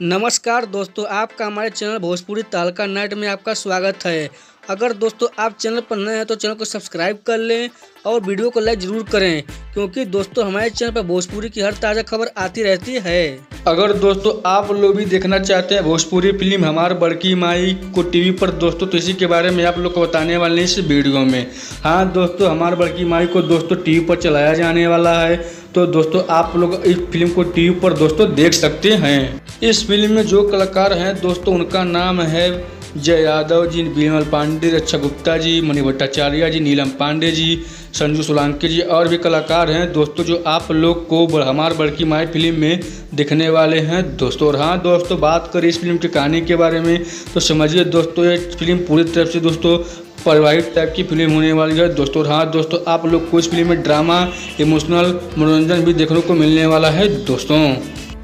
नमस्कार दोस्तों, आपका हमारे चैनल भोजपुरी तहलका नाइट में आपका स्वागत है। अगर दोस्तों आप चैनल पर नए हैं तो चैनल को सब्सक्राइब कर लें और वीडियो को लाइक ज़रूर करें, क्योंकि दोस्तों हमारे चैनल पर भोजपुरी की हर ताज़ा खबर आती रहती है। अगर दोस्तों आप लोग भी देखना चाहते हैं भोजपुरी फिल्म हमार बड़की माई को टीवी पर दोस्तों, तो इसी के बारे में आप लोग को बताने वाले हैं इस वीडियो में। हाँ दोस्तों, हमार बड़की माई को दोस्तों टीवी पर चलाया जाने वाला है, तो दोस्तों आप लोग इस फिल्म को टीवी पर दोस्तों देख सकते हैं। इस फिल्म में जो कलाकार हैं दोस्तों, उनका नाम है जय यादव जी, विमल पांडे, रक्षा गुप्ता जी, मणि भट्टाचार्य जी, नीलम पांडे जी, संजू सोलंकी जी और भी कलाकार हैं दोस्तों, जो आप लोग को हमार बड़की माई फिल्म में दिखने वाले हैं दोस्तों। और हाँ दोस्तों, बात करें इस फिल्म की कहानी के बारे में तो समझिए दोस्तों, ये फिल्म पूरी तरफ से दोस्तों पारिवारिक टाइप की फिल्म होने वाली है दोस्तों। और हाँ दोस्तों, आप लोग को इस फिल्म में ड्रामा, इमोशनल, मनोरंजन भी देखने को मिलने वाला है दोस्तों।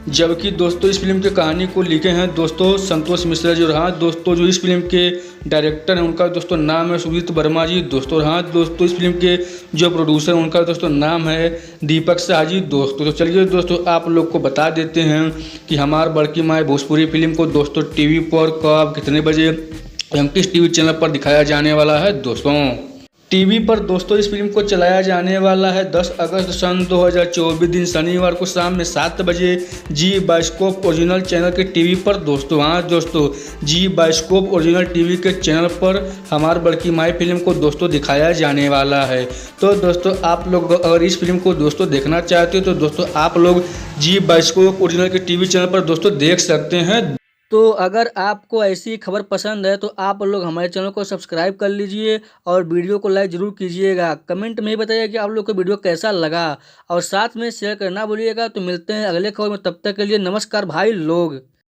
जबकि दोस्तों इस फिल्म की कहानी को लिखे हैं दोस्तों संतोष मिश्रा जी। और हाँ दोस्तों, जो इस फिल्म के डायरेक्टर हैं उनका दोस्तों नाम है सुजीत वर्मा जी दोस्तों। और हाँ दोस्तों, इस फिल्म के जो प्रोड्यूसर हैं उनका दोस्तों नाम है दीपक शाह जी दोस्तों। तो चलिए दोस्तों, आप लोग को बता देते हैं कि हमार बड़की माई भोजपुरी फिल्म को दोस्तों टीवी पर कब, कितने बजे एवं किस टीवी चैनल पर दिखाया जाने वाला है दोस्तों। टीवी पर दोस्तों इस फिल्म को चलाया जाने वाला है 10 अगस्त सन 2024 दिन शनिवार को शाम में 7 बजे जी बायोस्कोप ओरिजिनल चैनल के टीवी पर दोस्तों। हाँ दोस्तों, जी बायोस्कोप ओरिजिनल टीवी के चैनल पर हमार बड़की माई फिल्म को दोस्तों दिखाया जाने वाला है। तो दोस्तों आप लोग अगर इस फिल्म को दोस्तों देखना चाहते हो तो दोस्तों आप लोग जी बायोस्कोप ओरिजिनल के टीवी चैनल पर दोस्तों देख सकते हैं। तो अगर आपको ऐसी खबर पसंद है तो आप लोग हमारे चैनल को सब्सक्राइब कर लीजिए और वीडियो को लाइक ज़रूर कीजिएगा। कमेंट में ही बताइए कि आप लोग को वीडियो कैसा लगा और साथ में शेयर करना भूलिएगा। तो मिलते हैं अगले खबर में, तब तक के लिए नमस्कार भाई लोग।